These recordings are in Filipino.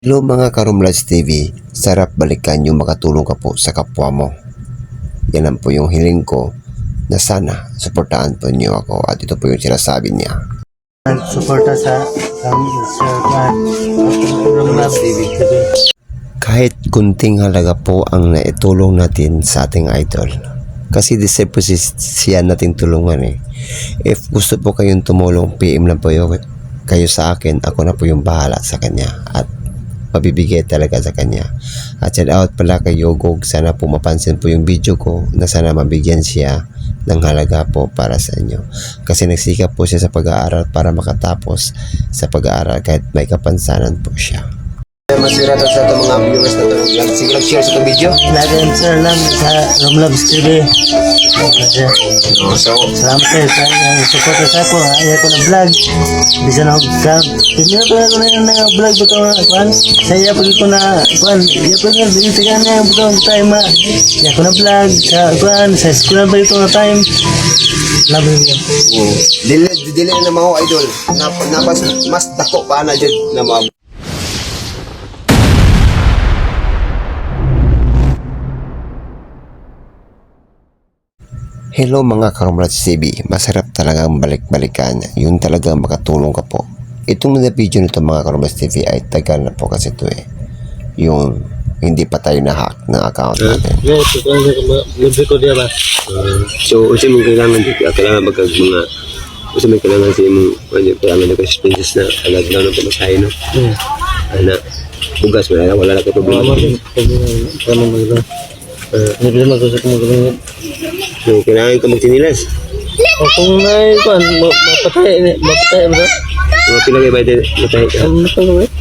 Hello mga Karumlads TV, sarap balikan yung makatulong ka po sa kapwa mo. Yan lang po yung hiling ko na sana suportahan po niyo ako at ito po yung sinasabi niya. Suporta sa Karumlads TV. Kahit kunting halaga po ang naitulong natin sa ating idol. Kasi deserve po siya nating tulungan eh. If gusto po kayong tumulong, PM lang po kayo sa akin. Ako na po yung bahala sa kanya at mabibigay talaga sa kanya. At shout out pala kay Yogog, sana po mapansin po yung video ko na sana mabigyan siya ng halaga po para sa inyo. Kasi nagsikap po siya sa pag-aaral para makatapos sa pag-aaral kahit may kapansanan po siya. Masira to sa itong mga viewers na ito. Sige lang share sa itong video. Lagyan sir lang sa Karumlads TV. So, Salamat kayo sa suporta sa ako. Ayaw ko na vlog. Bisa na ako vlog. Tingnan ko na yung vlog ba ito kuhan. Saya pag ko na kuhan. Iya pag na binitigan na yung butong time. Ayaw ko na vlog sa kuhan. Sa school ba ito na time. Labi mo. dili na mga idol. Napas mas dako pa na dyan na mga Hello mga Karumlads TV, masarap talagang balik-balikan, yun talaga makatulong ka po. Itong na video nito mga Karumlads TV ay tagal na po kasi ito eh. Yung hindi pa tayo na-hack ng account natin. Yes, libre ko diya ba? So, kasi mong kailangan magkag mga kasi may kailangan sa imong kailangan na expenses na alag na ng pamasahe, no? Ana, bugas, wala na ka problema. Hindi mo magusap mo gawin. So, kailangan ka magtinilas. O kung may kuhan, mapatay ba? Mga pilagay ba ito, matay ka? Ano na ko eh?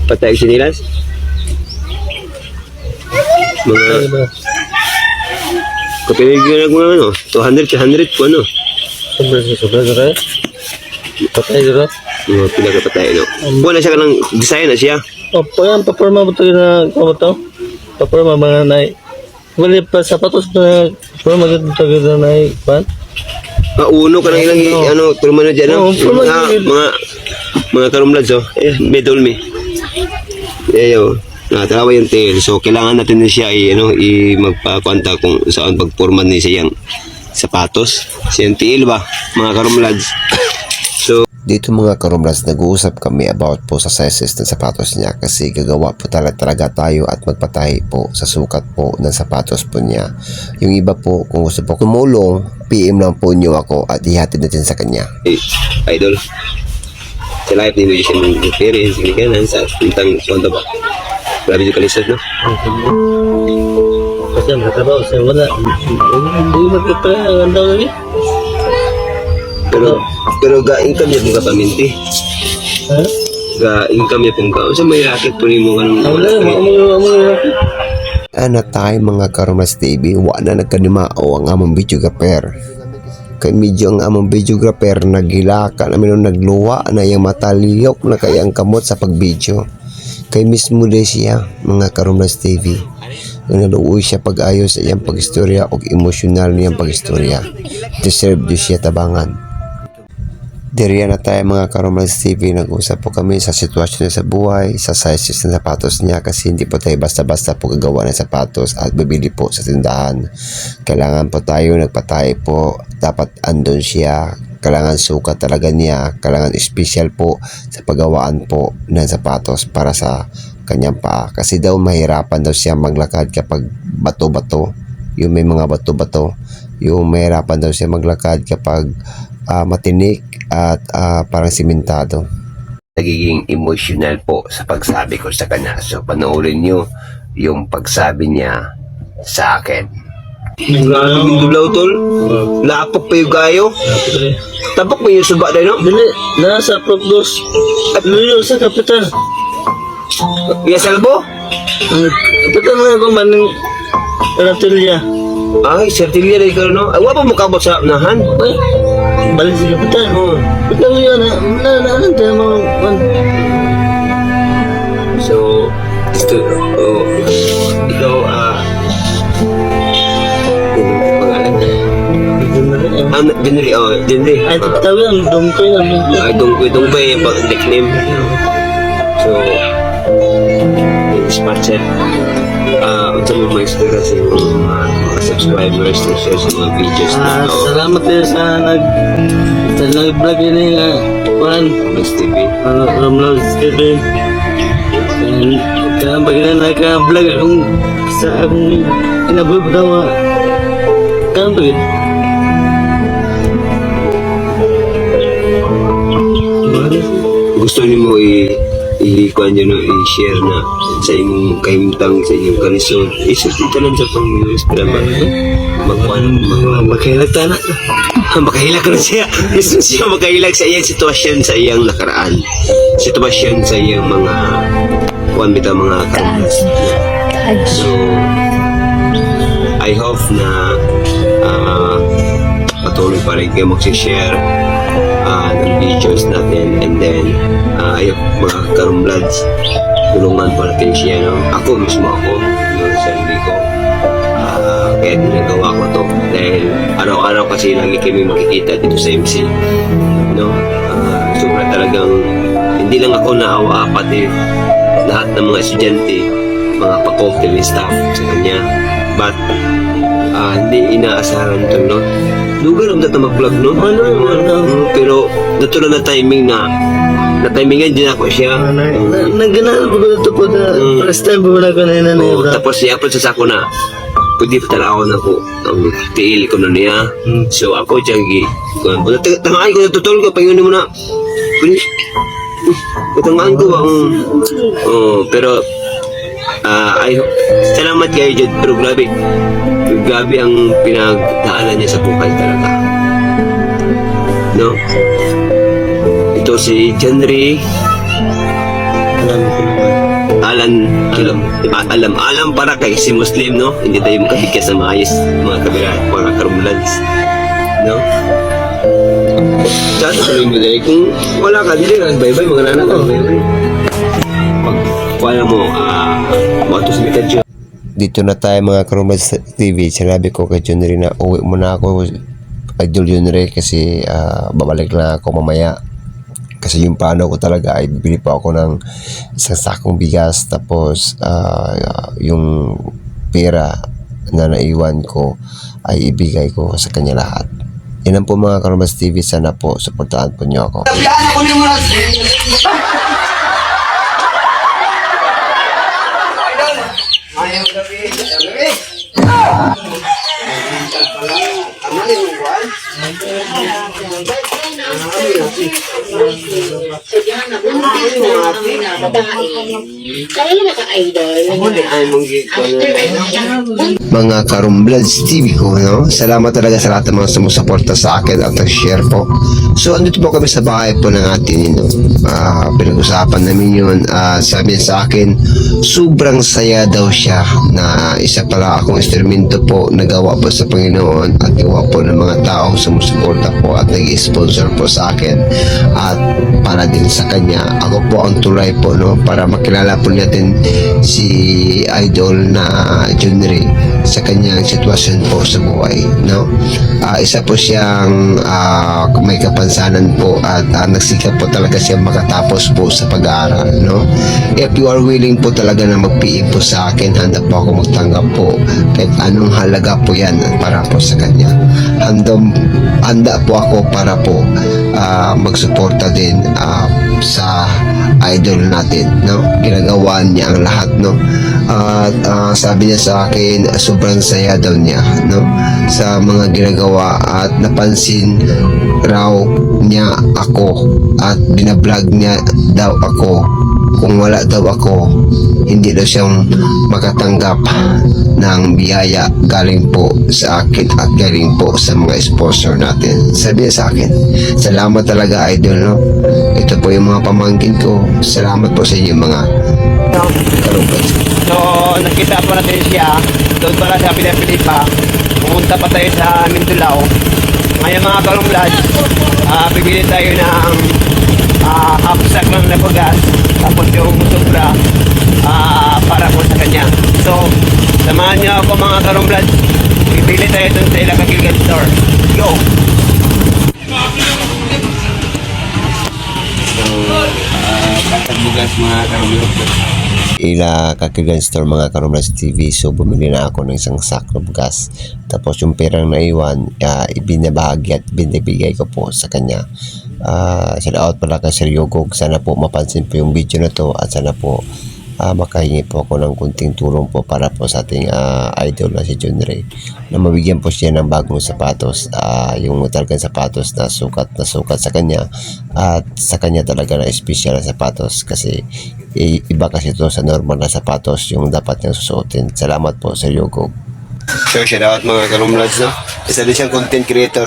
Patay sinilas? Mga, kapiligyan na kung ano, 200 ka 100 po ano. Sobra ka patay ka. Mga pilagay patay, no? Wala siya ka ng design na siya. Opo yan, paporma mo ito na kumato. Paporma mga nai. Wala pa sapatos na paporma ito na nai. Pan? Uno ka lang ilang, ano, tulman na dyan, no? Mga Karumlads, oh. May dulmi. Ayo. Natarawa yung tail. So, kailangan natin na siya magpakwanta kung saan pagporman ni siyang sapatos. Siyang tail ba, mga Karumlads? So, Dito mga Karumlads, nag-uusap kami about po sa sizes ng sapatos niya kasi gagawa po talaga tayo at magpatay po sa sukat po ng sapatos po niya. Yung iba po, kung gusto po tumulong, PM lang po niyo ako at ihatid natin sa kanya. idol. Sa live ni siya ng experience, ganyan, sa tentang kwanta ba? Grabe yung kalisod, no? Kasi ang trabaho sa wala. Hindi magpapala ang daw lagi. Pero ga-income niya kung kapaminti. Ha? Ga-income niya kung ka. So, may racket po rin mo kanong Wala, Ana tayo mga Karumlads TV, wala na nagkanimao ang among videographer. Kay medyo ang among videographer naghilaka namin nung nagluwa na yung mataliyok na kayang kamot sa pagbideo. Kay mismo din siya mga Karumlads TV. Nung naluoy siya pag-ayos sa iyang pag-istorya o emosyonal niyang pag-istorya. Deserve din siya tabangan. Diriyan na tayo mga Karumlads TV, nag-usap po kami sa sitwasyon niya sa buhay, sa sizes ng sapatos niya kasi hindi po tayo basta-basta po gagawa ng sapatos at bibili po sa tindahan. Kailangan po tayo, nagpatay po, dapat andun siya, kailangan sukat talaga niya, kailangan special po sa paggawaan po ng sapatos para sa kanyang paa. Kasi daw mahirapan daw siya maglakad kapag bato-bato, yung may mga bato-bato, yung mahirapan daw siya maglakad kapag matinik at parang simentado. Nagiging emotional po sa pagsabi ko sa kanya. So panoorin nyo yung pagsabi niya sa akin. Grabe yung dublaw, tol. Lapok pa yung gayo. Tapok pa yung suba na, no? Dili, nasa Progdos. At luyo sa kapitan. Yes, Albo? Kapitan mo ako man ng Ratilya. Ay, sertilya na ikaw, no? Ay, wapa mo kabot sa unahan. Ay, balik si kapitan. Kapitan mo yun, naanan tayo mo. So, ikaw, Jenry. Ay, tabi ang dungkoy. Ay, dungkoy, yung nickname. So, Marcel. Unsa mo mga istorya sa mga subscribers na share sa mga videos na ito. Salamat din sa nag-vlog ini nga. Kuan, Mas TV. Romlog TV. Kaya bagilan na ka-vlog akong sa akong kinabuhi pa daw nga. Kaya bagit. Gusto niyo mo i-kuan yun, i-share na sa inyong kahimtang, sa inyong kalisod. Ito lang sa pang-news para Magkailag tayo na. makahilag na siya. Gusto siya makahilag sa iyang sitwasyon, sa iyang nakaraan. Sitwasyon sa iyang mga mga karunas. So, I hope na patuloy pa rin kayo mag-share ng videos natin, and then ayok mga karumlads, tulungan pa natin siya, no? Ako mismo yung sarili ko, kaya ginagawa ko to dahil araw-araw kasi lagi kami makikita dito sa MC, no? Sobra talagang hindi lang ako naawa, pati lahat ng mga estudyante, mga faculty staff sa kanya, but hindi inaasahan ito, no? Lugar ang data mag-vlog, no? Pero natuloy na timing na timingan din ako siya. Nagganaan ko ba ito po na first time po wala ko na yun. Tapos i-upload sa sako na pwede pa talaga ako na po ang tiil ko na niya. So ako diyagi tangaan ko natutulog ko panginoon mo na pwede tangaan ko pero salamat kayo dyan, pero grabe ang pinagdaanan niya sa buhay talaga, no? Ito si Henry alam para kay si Muslim, no? Hindi tayo makabigkas ng maayos mga kamera, mga karumlads, no? Sana tuloy mo dahil kung wala ka, hindi ka bye-bye mga nanak ka, bye-bye. Kaya mo matos ni Kadyo. Dito na tayo mga Karumlads TV. Sinabi ko kay Junry na uwi muna ako, Idol Junry, kasi babalik na ako mamaya. Kasi yung plano ko talaga ay bibili pa ako ng isang sakong bigas, tapos yung pera na naiwan ko ay ibigay ko sa kanya lahat. Yan ang po mga Karumlads TV. Sana po suportahan po niyo ako. Mga Karumlads TV ko, no? Salamat talaga sa lahat ng mga sumusuporta sa akin at nag-share po. So, andito po kami sa bahay po ng atin, no? Pinag-usapan namin yun. Sabi niya sa akin, sobrang saya daw siya na isa pala akong instrumento po nagawa po sa Panginoon at gawa po ng mga taong sumusuporta po at nag-sponsor po sa akin, at para din sa kanya ako po ang tulay po, no? Para makilala po natin si Idol na Junry sa kanyang sitwasyon po sa buhay, no? Isa po siyang may kapansanan po at nagsikap po talaga siya makatapos po sa pag-aaral, no? If you are willing po talaga na mag-PM po sa akin, handa po ako magtanggap po kahit anong halaga po yan para po sa kanya. Handa po ako para po magsuporta din sa idol natin, no? Ginagawa niya ang lahat, no? At sabi niya sa akin, sobrang saya daw niya, no? Sa mga ginagawa, at napansin raw niya ako at binablog niya daw ako. Kung wala daw ako, hindi daw siyang makatanggap ng biyaya galing po sa akin at galing po sa mga sponsor natin. Sabi niya sa akin, salamat talaga idol, no? Ito po yung mga pamangkin ko. Salamat po sa inyo mga Karumlads. So, nakita po natin siya. Doon pala sa Pilipinas. Pumunta pa tayo sa Mindulao. Ngayon mga Karumlads, bibili tayo ng half sack lang na pagas. Tapos yung sobra para po sa kanya. So, samahan niyo ako mga Karumlads. Bibili tayo doon sa Ilakagigan Store. Go! So, patagbugas mga Karumlads. ila Kakigan Store mga Karumlas TV. So bumili na ako ng isang sack ng gas. Tapos yung perang naiwan, ibinabahagi at binibigay ko po sa kanya. Shout out pala kay Sir Yogog. Sana po mapansin po yung video na to at sana po makahingi po ako ng kunting tulong po para po sa ating idol na si John Ray, na mabigyan po siya ng bagong sapatos, yung talagang sapatos na sukat sa kanya, at sa kanya talaga na special na sapatos kasi iba kasi ito sa normal na sapatos yung dapat niyang susuotin. Salamat po Sir Yogog. So, shout out mga Karumlads, no? Isa din siyang content creator.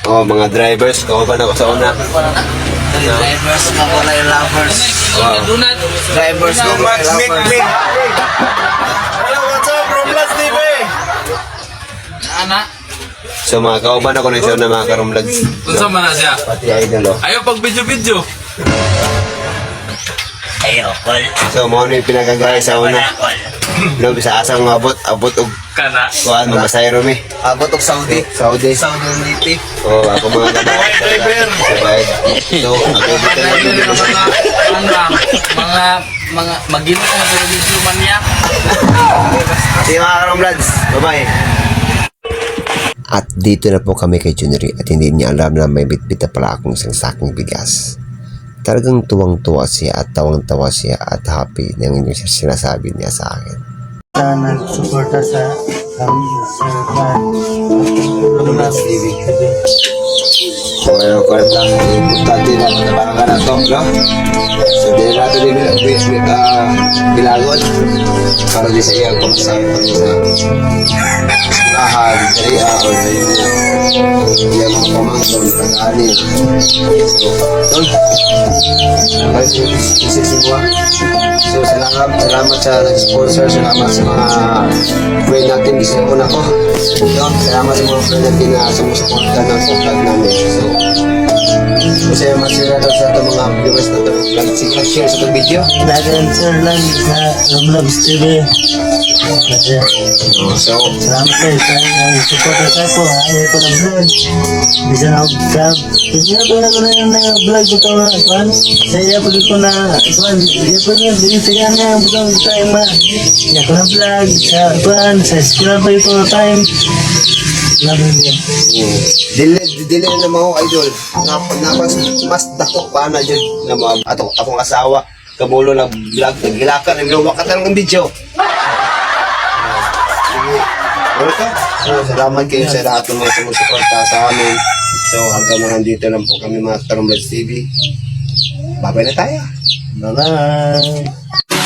Oh, mga drivers, kawaban ako sa una. Drivers nga wala yung lovers. Donut. Drivers nga wala yung lovers. Hello, what's up, Romlas TV? Anak, So, mga kawaban ako ng na mga Karumlads. unsa man na siya? Pati idol, oh. Ayaw pag video-video. So, mo na yung pinagagaya sa una. No, bisa asang abot og Kana. kuan mamasayro mi. Abot og Saudi. Saudi. Saudi native. Oh, ako mga gamay. Driver. So, ako dito na Mga magino ko sa video man niya. Si mga Karumlads. Bye-bye. At dito na po kami kay John Ray at hindi niya alam na may bitbit na pala akong isang saking bigas. Talagang tuwang-tuwa siya at tawang-tawa siya at happy ng yung sinasabi niya sa akin. Sana suporta sa kami sa Romlas TV. So, ayun ko lang. Importante na matabangan na to, no? So, di na natin din bilagon. Para di sa iyang kumasama sa lahat, kaya o yung mga pamangkin ng kanin. So, so, salamat sa nag-sponsor, salamat sa mga friend natin, gusto ko na ko. Salamat sa mga friend natin na sumusuporta ng vlog namin. So, kasi masira daw sa itong mga viewers na ito. Nag-share sa itong video. Dagan sir lang sa Romlas TV. So, Salamat kayo sa suporta sa ako. Ayaw ko ng vlog. Bisa na ako vlog. Kasi na ko na yung vlog ko ito na sa iya pag ko na iya pag na binitigan na ang butang time ma. Iya ko na vlog sa eskwela pa ito na time. Salamat din. dili na mga idol. Napas mas dako pa na dyan na mga akong asawa. Kamulo na vlog. Naghilakan. Naglawakat ng video. Welcome. So, salamat kayo sa lahat ng mga sumusuporta sa amin. So, hanggang mga nandito lang po kami mga Karumlads TV. Babay na tayo. Bye-bye.